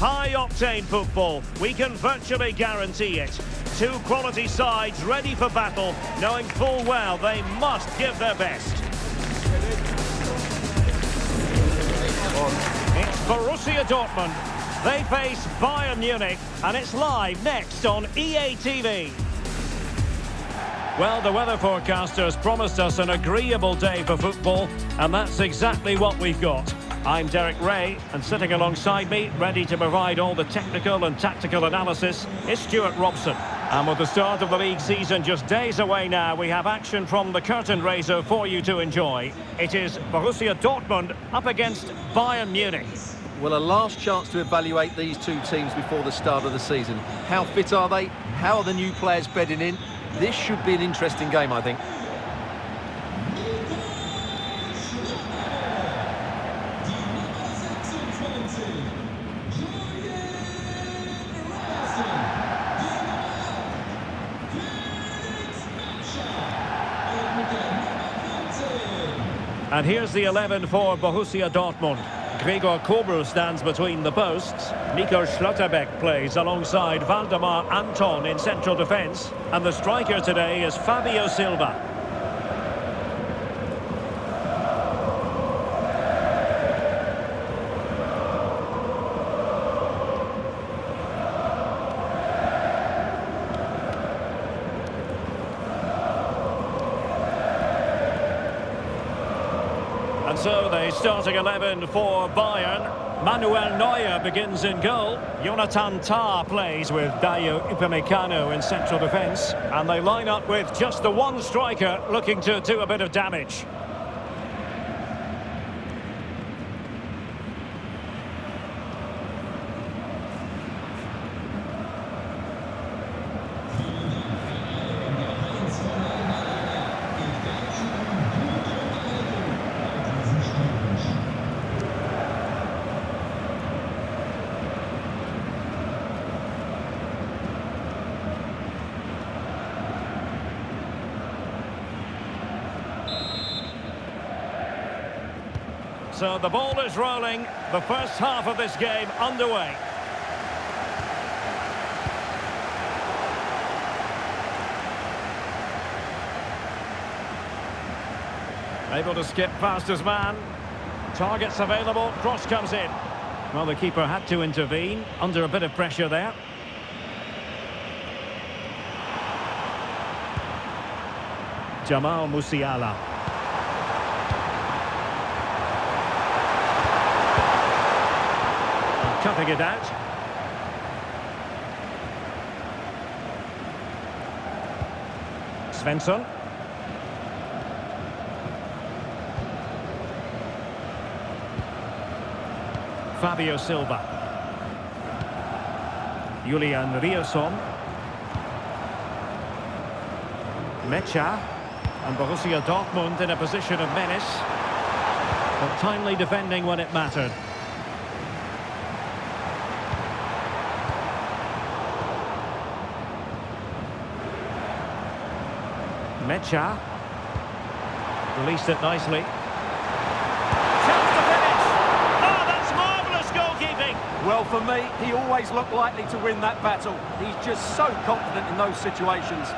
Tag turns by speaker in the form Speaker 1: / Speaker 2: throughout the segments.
Speaker 1: High-octane football, we can virtually guarantee it. Two quality sides ready for battle, knowing full well they must give their best. It's Borussia Dortmund. They face Bayern Munich, and it's live next on EA TV. Well, the weather forecasters promised us an agreeable day for football, and that's exactly what we've got. I'm Derek Ray, and sitting alongside me, ready to provide all the technical and tactical analysis, is Stuart Robson. And with the start of the league season just days away now, we have action from the curtain raiser for you to enjoy. It is Borussia Dortmund up against Bayern Munich.
Speaker 2: Well, a last chance to evaluate these two teams before the start of the season. How fit are they? How are the new players bedding in? This should be an interesting game, I think.
Speaker 1: And here's the 11 for Borussia Dortmund. Gregor Kobel stands between the posts. Nico Schlotterbeck plays alongside Waldemar Anton in central defence. And the striker today is Fabio Silva. And so the starting 11 for Bayern. Manuel Neuer begins in goal. Jonathan Tah plays with Dayo Upamecano in central defence. And they line up with just the one striker looking to do a bit of damage. So the ball is rolling, the first half of this game underway. Able to skip past his man. Targets available, cross comes in. Well, the keeper had to intervene, under a bit of pressure there. Jamal Musiala. Cutting it out. Svensson. Fabio Silva. Julian Rierson. Mecha. And Borussia Dortmund in a position of menace. But timely defending when it mattered. Mecha released it nicely. Chance to finish. Oh, that's marvellous goalkeeping.
Speaker 3: Well, for me, he always looked likely to win that battle. He's just so confident in those situations.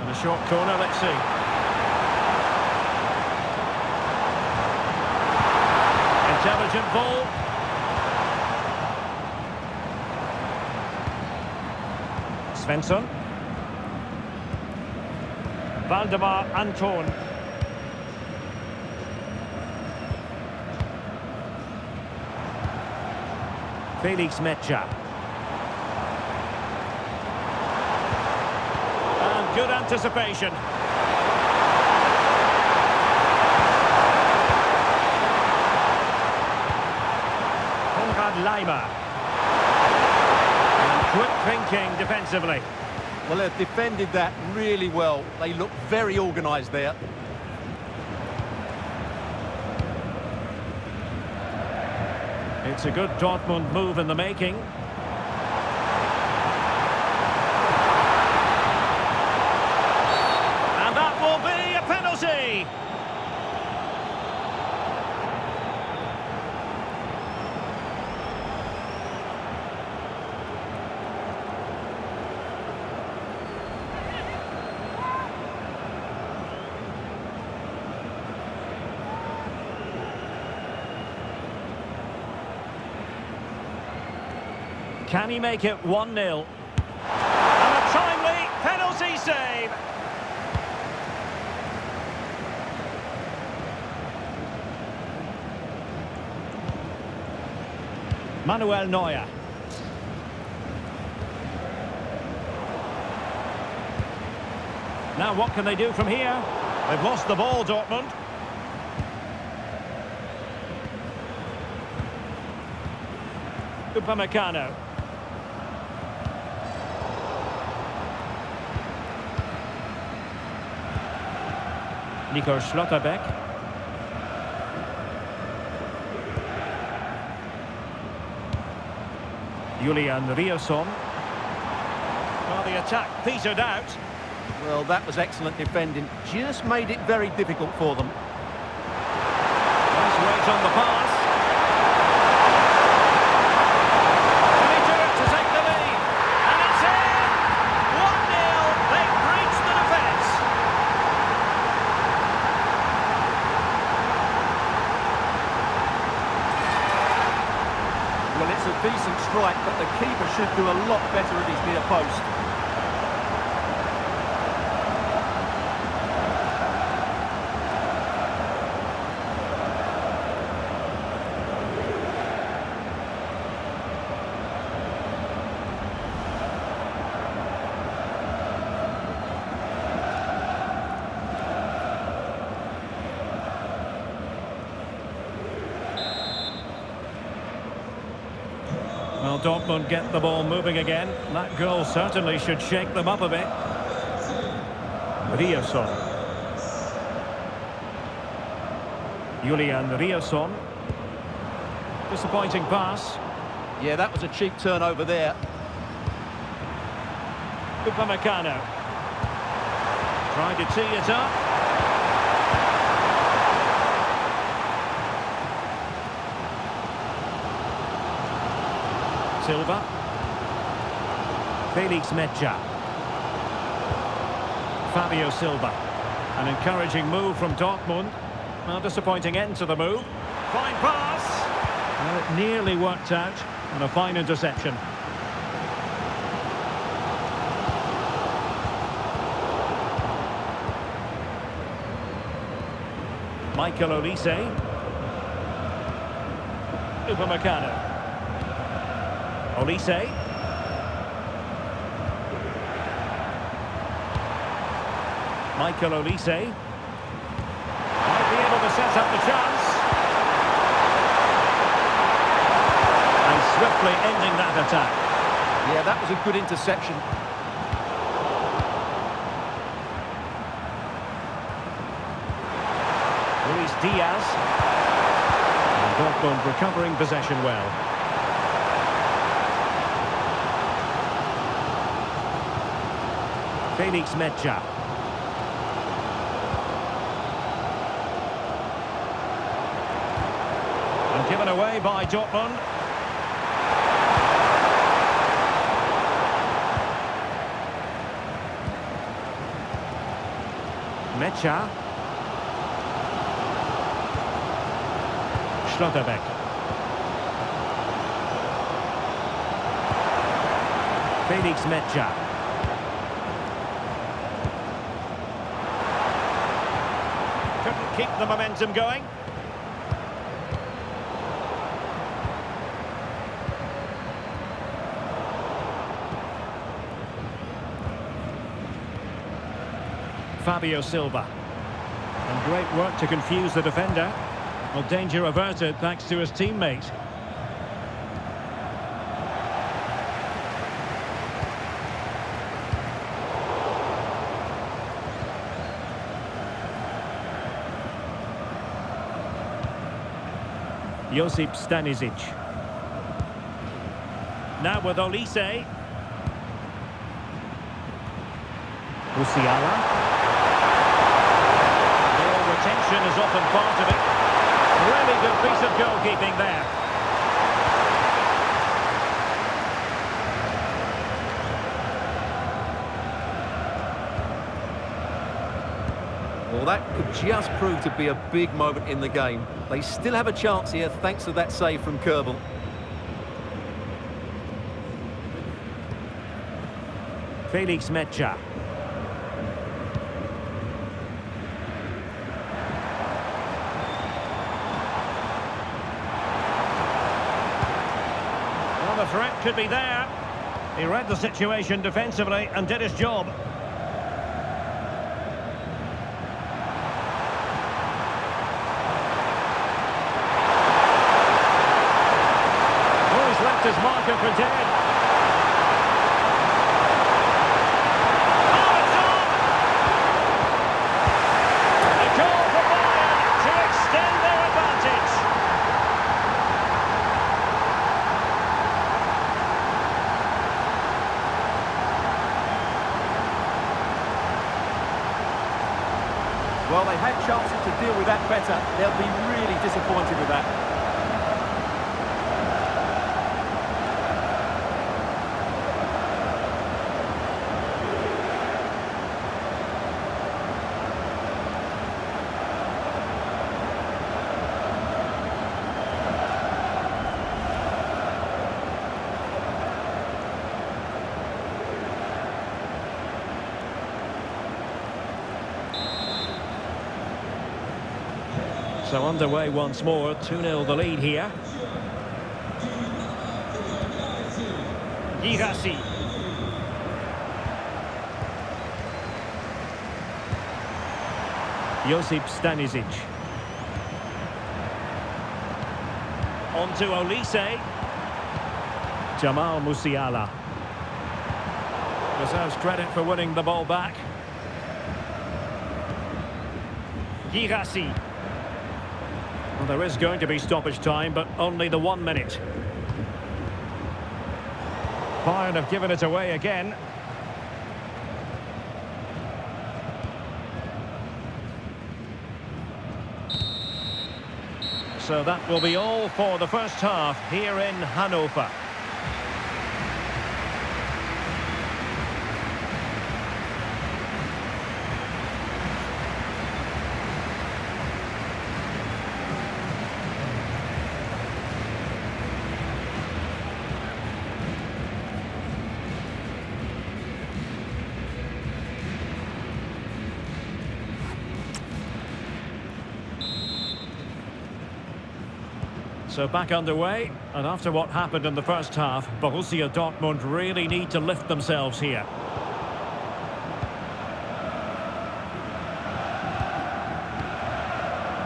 Speaker 1: And a short corner, let's see. Intelligent ball. Svensson. Waldemar Anton. Felix Mecha. And good anticipation. Leimer. And quick thinking defensively.
Speaker 3: Well, they've defended that really well. They look very organised there.
Speaker 1: It's a good Dortmund move in the making. Can he make it 1-0? And a timely penalty save. Manuel Neuer. Now what can they do from here? They've lost the ball, Dortmund. Upamecano. Nico Schlotterbeck. Julian Riosson. Well, the attack petered out.
Speaker 2: Well, that was excellent defending. Just made it very difficult for them.
Speaker 1: Nice weight on the pass. Can he do it to take the lead? And it's in! 1-0. They've breached the defence.
Speaker 3: Well, it's a decent strike, but the keeper should do a lot better at his near post.
Speaker 1: Well, Dortmund get the ball moving again. That goal certainly should shake them up a bit. Riosson. Julian Riosson. Disappointing pass.
Speaker 2: Yeah, that was a cheap turnover there.
Speaker 1: Upamecano. Trying to tee it up. Silva. Felix Mecha. Fabio Silva. An encouraging move from Dortmund. Well, disappointing end to the move. Fine pass. Well, it nearly worked out. And a fine interception. Michael Olise. Upamecano. Olise. Michael Olise. Might be able to set up the chance. And swiftly ending that attack.
Speaker 2: Yeah, that was a good interception.
Speaker 1: Luis Diaz. And Dortmund recovering possession well. Felix Mecha. And given away by Dortmund. Mecha. Schlotterbeck. Felix Mecha. Couldn't keep the momentum going. Fabio Silva. And great work to confuse the defender. Well, danger averted thanks to his teammate. Josip Stanisic. Now with Olise. Musiala. Ball retention is often part of it. Really good piece of goalkeeping there.
Speaker 2: Well, that could just prove to be a big moment in the game. They still have a chance here thanks to that save from Kerbel.
Speaker 1: Felix Mecha. Well, the threat could be there. He read the situation defensively and did his job. Oh, he's left his marker for dead. Oh, it's on! A goal for Bayern to extend their advantage.
Speaker 3: Well, they had chances to deal with that better. They'll be really disappointed with that.
Speaker 1: So underway once more, 2-0 the lead here. Girassi. Josip Stanisic. On to Olise. Jamal Musiala. Deserves credit for winning the ball back. Girassi. Well, there is going to be stoppage time, but only the 1 minute. Bayern have given it away again. So that will be all for the first half here in Hanover. So back underway, and after what happened in the first half, Borussia Dortmund really need to lift themselves here.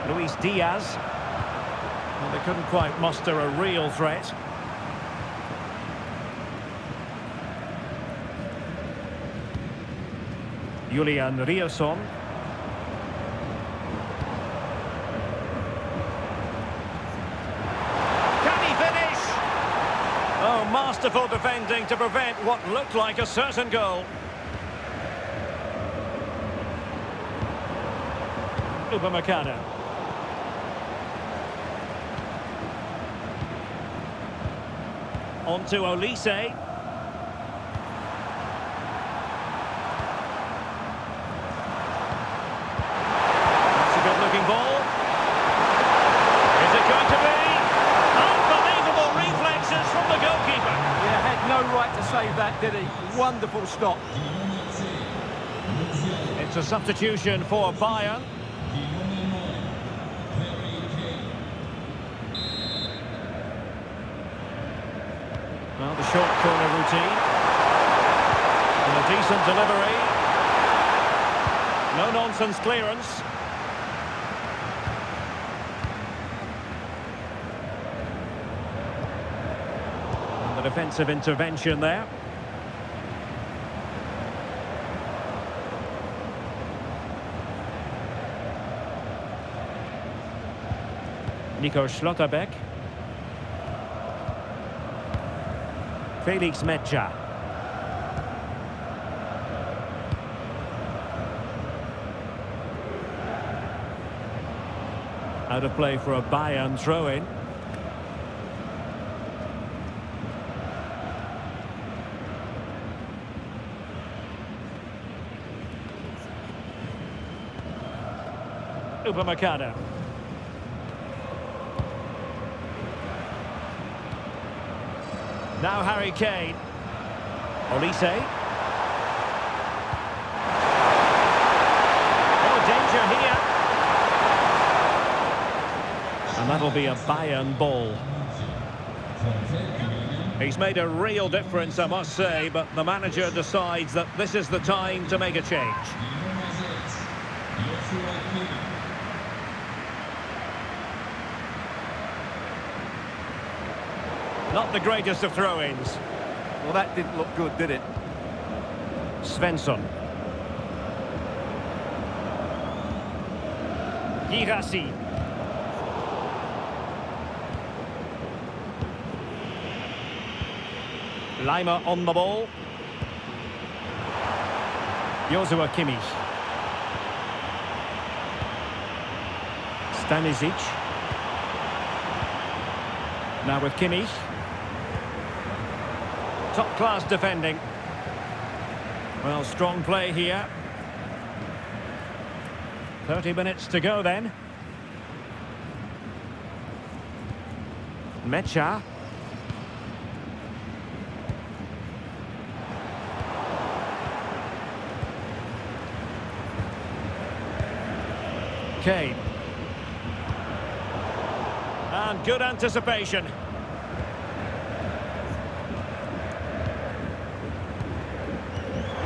Speaker 1: Luis Diaz. Well, they couldn't quite muster a real threat. Julian Riasson. Oh, masterful defending to prevent what looked like a certain goal. Upamecano. On to Olise. That's a good-looking ball. Is it going to be? Unbelievable reflexes from the goalkeeper.
Speaker 3: Yeah, had no right to save that, did he? Wonderful stop.
Speaker 1: It's a substitution for Bayern. Well, the short corner routine. And a decent delivery. No-nonsense clearance. And the defensive intervention there. Nico Schlotterbeck. Felix Mecha. Out of play for a Bayern throw-in. Upamecano. Now Harry Kane. Olise. be a Bayern ball. He's made a real difference, I must say, but the manager decides that this is the time to make a change. Not the greatest of throw-ins.
Speaker 3: Well, that didn't look good, did it?
Speaker 1: Svensson. Girassi. Lima on the ball. Joshua Kimmich. Stanisic. Now with Kimmich. Top-class defending. Well, strong play here. 30 minutes to go then. Mecha. Kane. And good anticipation.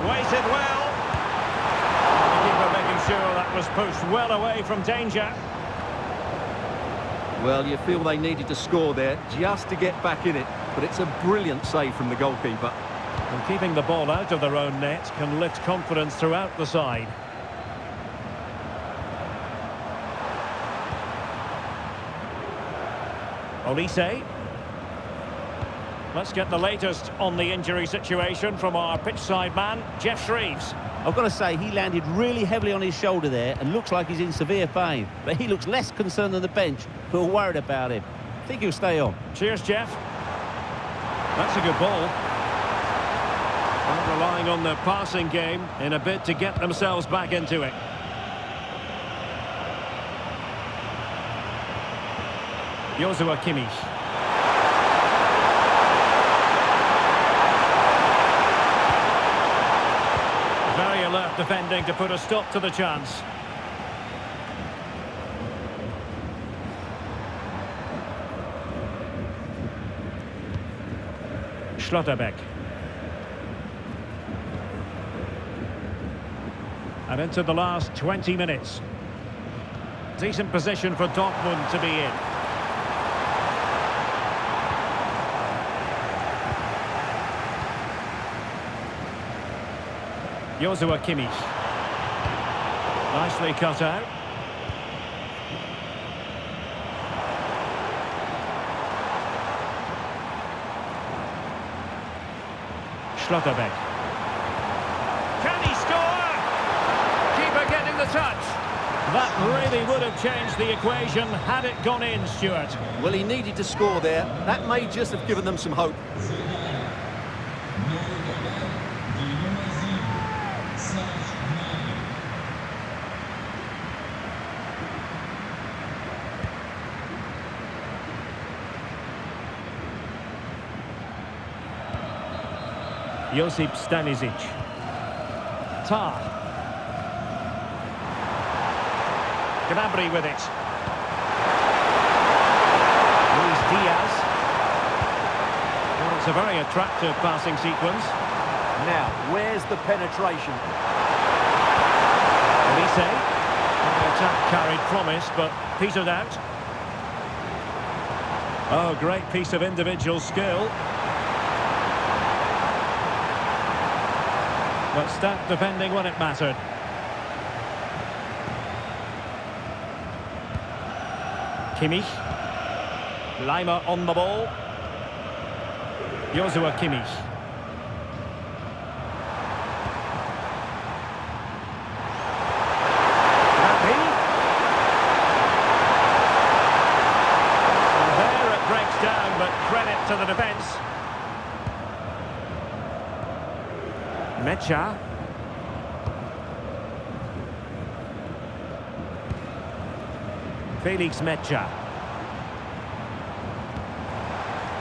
Speaker 1: Waited well. The keeper making sure that was pushed well away from danger.
Speaker 2: Well, you feel they needed to score there just to get back in it, but it's a brilliant save from the goalkeeper.
Speaker 1: And keeping the ball out of their own net can lift confidence throughout the side. Olise. Let's get the latest on the injury situation from our pitchside man, Jeff Shreves.
Speaker 4: I've got to say, he landed really heavily on his shoulder there and looks like he's in severe pain. But he looks less concerned than the bench, who are worried about him. I think he'll stay on.
Speaker 1: Cheers, Jeff. That's a good ball. Well, relying on the passing game in a bid to get themselves back into it. Joshua Kimmich. Very alert defending to put a stop to the chance. Schlotterbeck. And into the last 20 minutes. Decent position for Dortmund to be in. Joshua Kimmich. Nicely cut out. Schlotterbeck. Can he score? Keeper getting the touch. That really would have changed the equation had it gone in, Stuart.
Speaker 2: Well, he needed to score there. That may just have given them some hope.
Speaker 1: Josip Stanisic. Tar. Gnabry with it. Luis Diaz. Well, it's a very attractive passing sequence.
Speaker 3: Now, where's the penetration?
Speaker 1: Olise. The attack carried promise, but petered out. Oh, great piece of individual skill. But stout defending when it mattered. Kimmich. Lima on the ball. Joshua Kimmich. And there it breaks down, but credit to the defence. Mecha. Felix Mecha.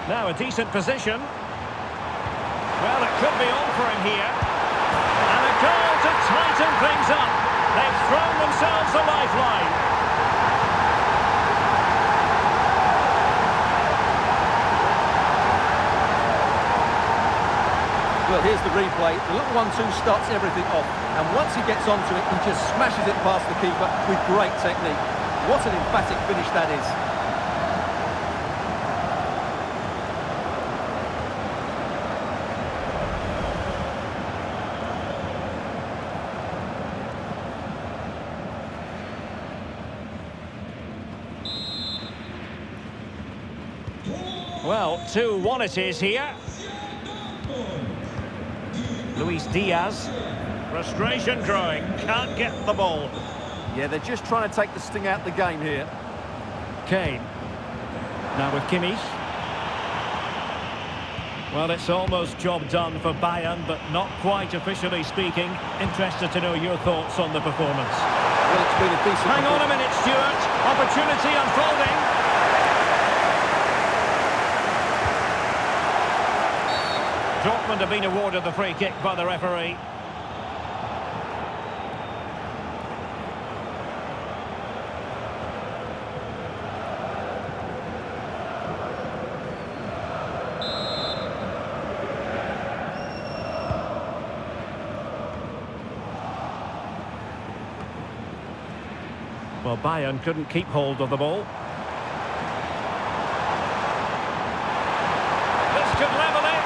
Speaker 1: Now a decent position. Well, it could be on for him here. And a goal to tighten things up. They've thrown themselves a lifeline.
Speaker 2: Well, here's the replay. The little 1-2 starts everything off. And once he gets onto it, he just smashes it past the keeper with great technique. What an emphatic finish that is.
Speaker 1: Well, 2-1 it is here. Luis Diaz. Frustration growing. Can't get the ball.
Speaker 2: Yeah, they're just trying to take the sting out of the game here.
Speaker 1: Kane. Now with Kimmich. Well, it's almost job done for Bayern, but not quite officially speaking. Interested to know your thoughts on the performance.
Speaker 2: Well, it's been a decent...
Speaker 1: Hang on a minute, Stuart. Opportunity unfolding. Dortmund have been awarded the free kick by the referee. Well, Bayern couldn't keep hold of the ball. This could level it.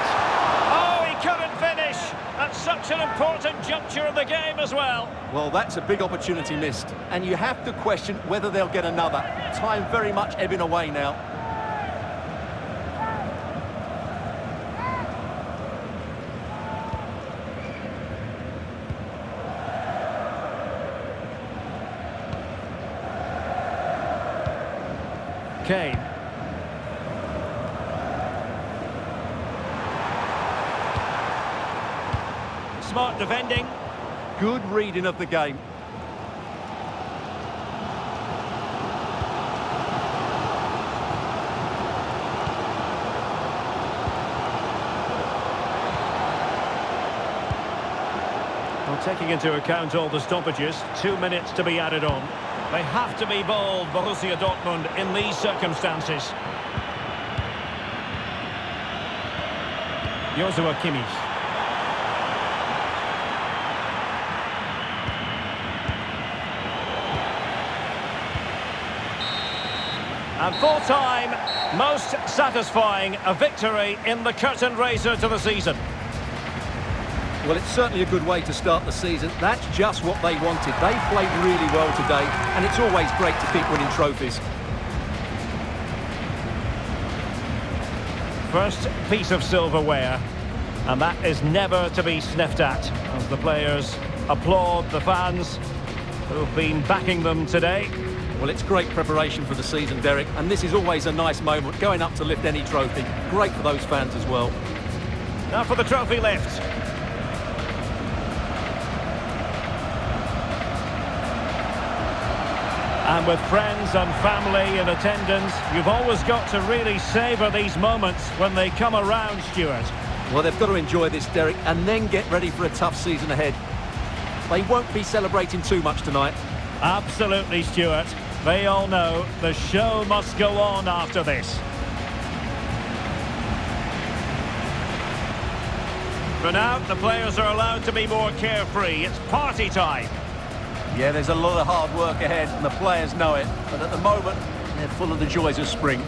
Speaker 1: Oh, he couldn't finish. At such an important juncture of the game as well.
Speaker 2: Well, that's a big opportunity missed. And you have to question whether they'll get another. Time very much ebbing away now.
Speaker 1: Kane. Smart defending.
Speaker 2: Good reading of the game.
Speaker 1: Well, taking into account all the stoppages, 2 minutes to be added on. They have to be bold, Borussia Dortmund, in these circumstances. Joshua Kimmich. And full time, most satisfying, a victory in the curtain raiser to the season.
Speaker 2: Well, it's certainly a good way to start the season. That's just what they wanted. They played really well today, and it's always great to keep winning trophies.
Speaker 1: First piece of silverware, and that is never to be sniffed at, as the players applaud the fans who've been backing them today.
Speaker 2: Well, it's great preparation for the season, Derek, and this is always a nice moment, going up to lift any trophy. Great for those fans as well.
Speaker 1: Now for the trophy lift. And with friends and family in attendance, you've always got to really savour these moments when they come around, Stuart.
Speaker 2: Well, they've got to enjoy this, Derek, and then get ready for a tough season ahead. They won't be celebrating too much tonight.
Speaker 1: Absolutely, Stuart. They all know the show must go on after this. For now, the players are allowed to be more carefree. It's party time.
Speaker 2: Yeah, there's a lot of hard work ahead, and the players know it. But at the moment, they're full of the joys of spring.